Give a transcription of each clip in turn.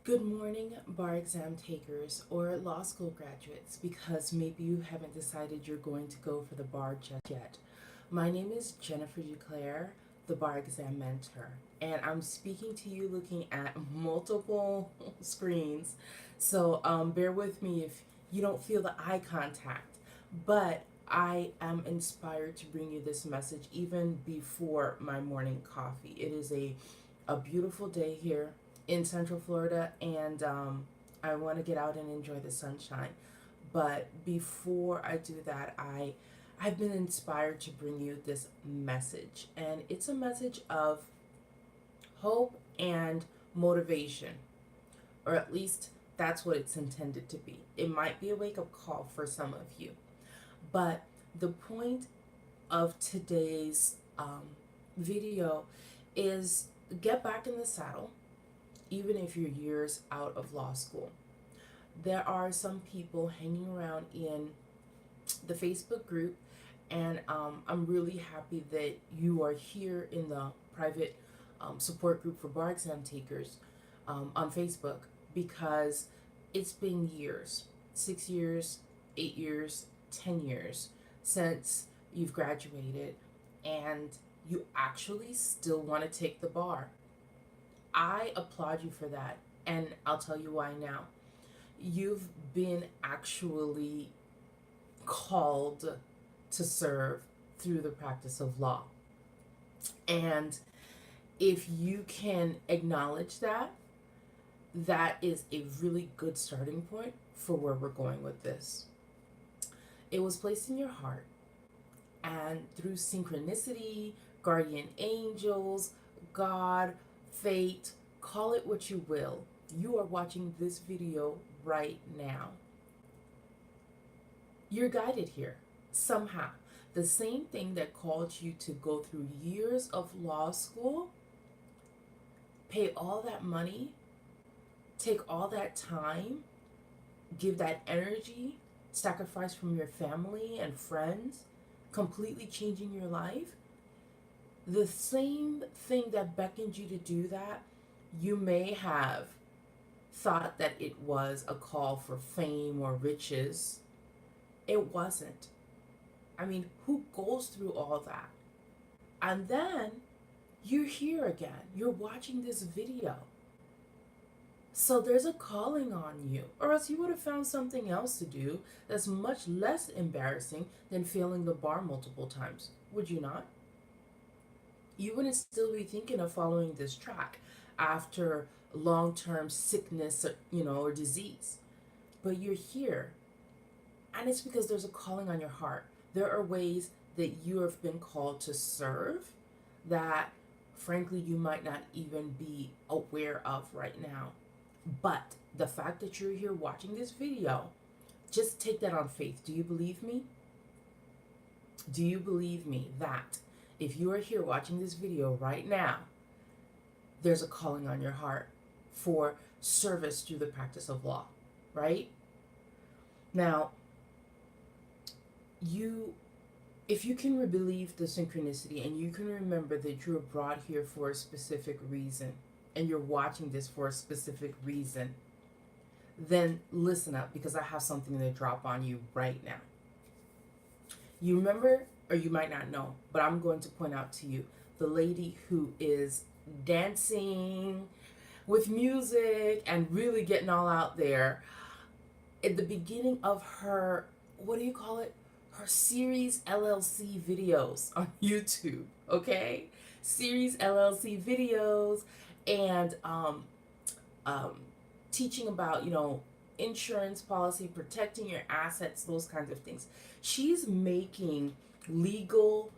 Good morning, bar exam takers or law school graduates, because maybe you haven't decided you're going to go for the bar just yet. My name is Jennifer Duclair, the bar exam mentor, and I'm speaking to you looking at multiple screens. So bear with me if you don't feel the eye contact, but I am inspired to bring you this message even before my morning coffee. It is a beautiful day here in Central Florida, and I want to get out and enjoy the sunshine. But before I do that, I've been inspired to bring you this message, and it's a message of hope and motivation, or at least that's what it's intended to be. It might be a wake up call for some of you, but the point of today's video is get back in the saddle, even if you're years out of law school. There are some people hanging around in the Facebook group, and I'm really happy that you are here in the private support group for bar exam takers on Facebook, because it's been years, 6 years, 8 years, 10 years since you've graduated, and you actually still want to take the bar. I applaud you for that, and I'll tell you why now. You've been actually called to serve through the practice of law. And if you can acknowledge that, that is a really good starting point for where we're going with this. It was placed in your heart, and through synchronicity, guardian angels, God, fate, call it what you will, you are watching this video right now. You're guided here somehow. The same thing that called you to go through years of law school, pay all that money, take all that time, give that energy, sacrifice from your family and friends, completely changing your life. The same thing that beckoned you to do that, you may have thought that it was a call for fame or riches. It wasn't. I mean, who goes through all that? And then you're here again. You're watching this video. So there's a calling on you, or else you would have found something else to do that's much less embarrassing than failing the bar multiple times. Would you not? You wouldn't still be thinking of following this track after long-term sickness, or disease. But you're here, and it's because there's a calling on your heart. There are ways that you have been called to serve that, frankly, you might not even be aware of right now. But the fact that you're here watching this video, just take that on faith. Do you believe me? Do you believe me that if you are here watching this video right now, there's a calling on your heart for service through the practice of law, right? Now, if you can believe the synchronicity, and you can remember that you were brought here for a specific reason, and you're watching this for a specific reason, then listen up, because I have something to drop on you right now. You remember, or you might not know, but I'm going to point out to you the lady who is dancing with music and really getting all out there at the beginning of her, what do you call it? Her Series LLC videos on YouTube, okay? Series LLC videos, and teaching about, insurance policy, protecting your assets, those kinds of things. She's making legal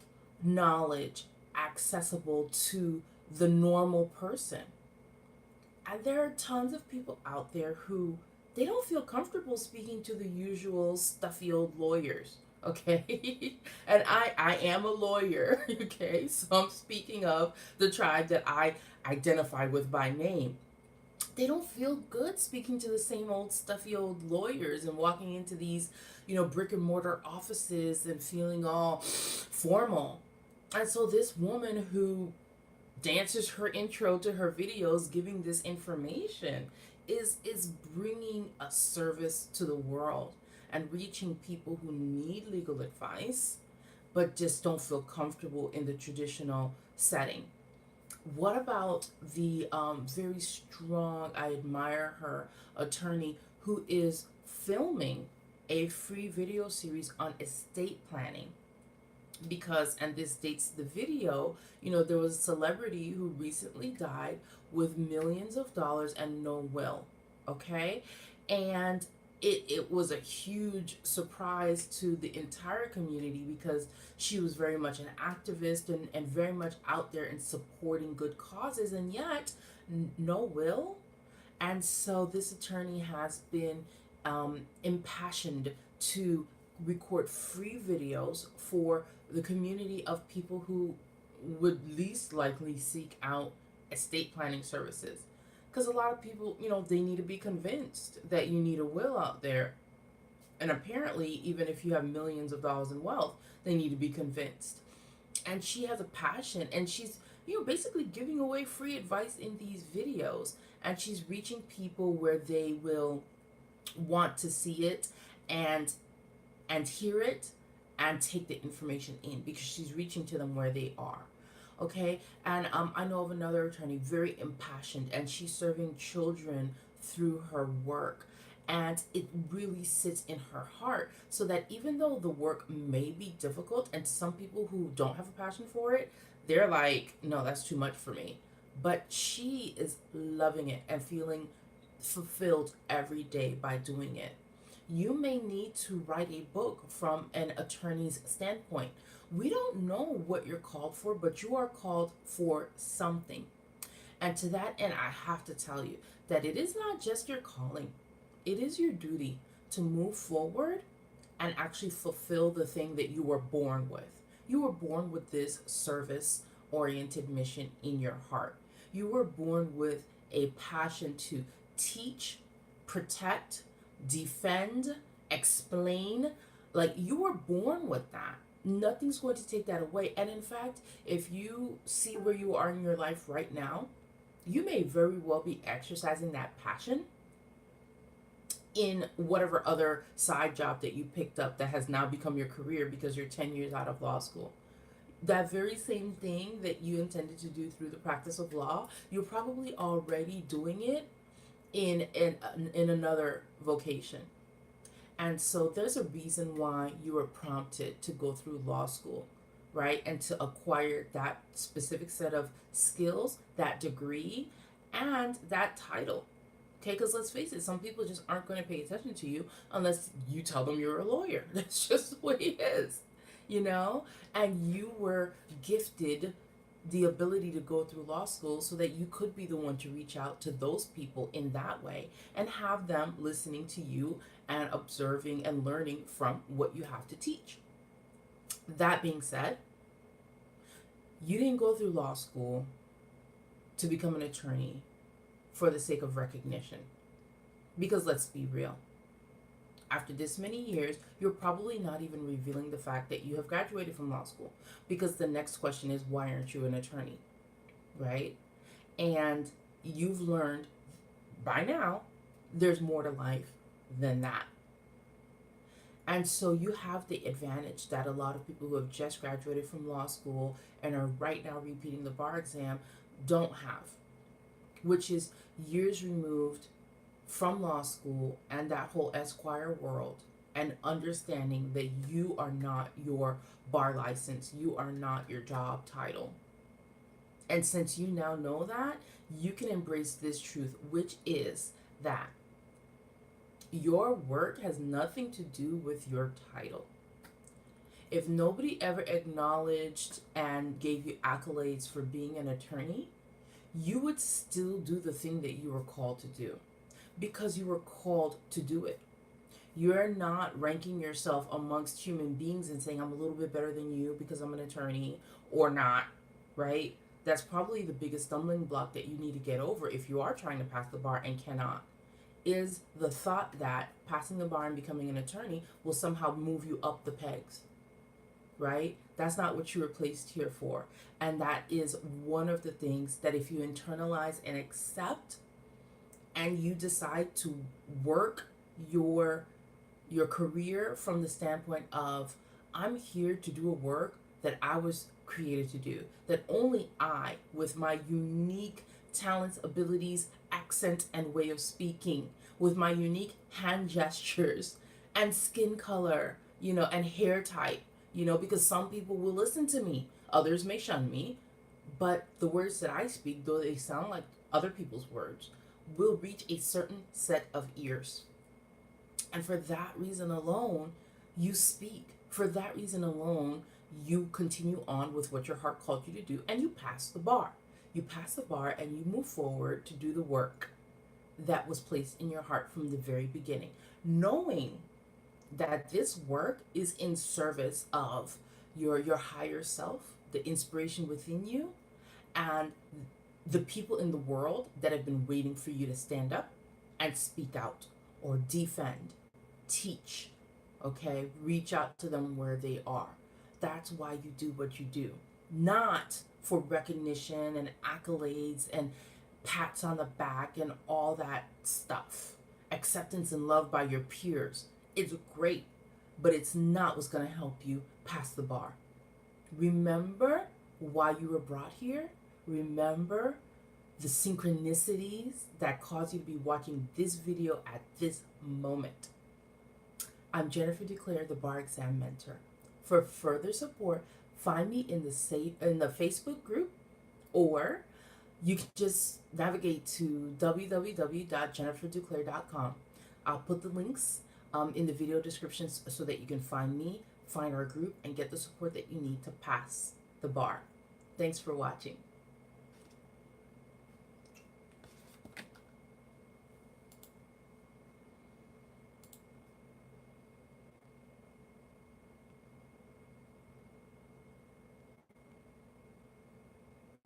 knowledge accessible to the normal person. And there are tons of people out there who they don't feel comfortable speaking to the usual stuffy old lawyers, okay? And I am a lawyer, okay? So I'm speaking of the tribe that I identify with by name. They don't feel good speaking to the same old stuffy old lawyers and walking into these, brick and mortar offices and feeling all formal. And so this woman who dances her intro to her videos giving this information is bringing a service to the world and reaching people who need legal advice but just don't feel comfortable in the traditional setting. What about the very strong, I admire her, attorney who is filming a free video series on estate planning? Because, and this dates the video, there was a celebrity who recently died with millions of dollars and no will. Okay? And it was a huge surprise to the entire community because she was very much an activist and very much out there and supporting good causes, and yet no will. And so this attorney has been impassioned to record free videos for the community of people who would least likely seek out estate planning services. Because a lot of people, they need to be convinced that you need a will out there. And apparently, even if you have millions of dollars in wealth, they need to be convinced. And she has a passion, and she's, basically giving away free advice in these videos. And she's reaching people where they will want to see it and hear it and take the information in, because she's reaching to them where they are. Okay, and I know of another attorney, very impassioned, and she's serving children through her work. And it really sits in her heart, so that even though the work may be difficult, and some people who don't have a passion for it, they're like, no, that's too much for me. But she is loving it and feeling fulfilled every day by doing it. You may need to write a book from an attorney's standpoint. We don't know what you're called for, but you are called for something. And to that end, I have to tell you that it is not just your calling, it is your duty to move forward and actually fulfill the thing that you were born with. You were born with this service oriented mission in your heart. You were born with a passion to teach, protect, defend, explain. Like, you were born with that. Nothing's going to take that away. And in fact, if you see where you are in your life right now, you may very well be exercising that passion in whatever other side job that you picked up that has now become your career because you're 10 years out of law school. That very same thing that you intended to do through the practice of law, you're probably already doing it in another vocation. And so there's a reason why you were prompted to go through law school, right? And to acquire that specific set of skills, that degree, and that title. Okay, because let's face it, some people just aren't going to pay attention to you unless you tell them you're a lawyer. That's just the way it is, And you were gifted the ability to go through law school so that you could be the one to reach out to those people in that way and have them listening to you and observing and learning from what you have to teach. That being said, you didn't go through law school to become an attorney for the sake of recognition. Because let's be real, after this many years, you're probably not even revealing the fact that you have graduated from law school, because the next question is, why aren't you an attorney, right? And you've learned by now there's more to life than that. And so you have the advantage that a lot of people who have just graduated from law school and are right now repeating the bar exam don't have, which is years removed from law school and that whole Esquire world, and understanding that you are not your bar license, you are not your job title. And since you now know that, you can embrace this truth, which is that your work has nothing to do with your title. If nobody ever acknowledged and gave you accolades for being an attorney, you would still do the thing that you were called to do, because you were called to do it. You're not ranking yourself amongst human beings and saying, I'm a little bit better than you because I'm an attorney, or not, right? That's probably the biggest stumbling block that you need to get over if you are trying to pass the bar and cannot, is the thought that passing the bar and becoming an attorney will somehow move you up the pegs, right? That's not what you were placed here for. And that is one of the things that if you internalize and accept, and you decide to work your career from the standpoint of, I'm here to do a work that I was created to do, that only I, with my unique talents, abilities, accent, and way of speaking, with my unique hand gestures and skin color, and hair type, because some people will listen to me, others may shun me, but the words that I speak, though they sound like other people's words, will reach a certain set of ears. And for that reason alone, you speak. For that reason alone, you continue on with what your heart called you to do, and you pass the bar. You pass the bar and you move forward to do the work that was placed in your heart from the very beginning, knowing that this work is in service of your higher self, the inspiration within you, and the people in the world that have been waiting for you to stand up and speak out or defend, teach, okay? Reach out to them where they are. That's why you do what you do. Not for recognition and accolades and pats on the back and all that stuff. Acceptance and love by your peers. It's great, but it's not what's going to help you pass the bar. Remember why you were brought here. Remember the synchronicities that cause you to be watching this video at this moment. I'm Jennifer DeClaire, the Bar Exam Mentor. For further support, find me in the Facebook group, or you can just navigate to www.jenniferdeclaire.com. I'll put the links in the video descriptions so that you can find me, find our group, and get the support that you need to pass the bar. Thanks for watching.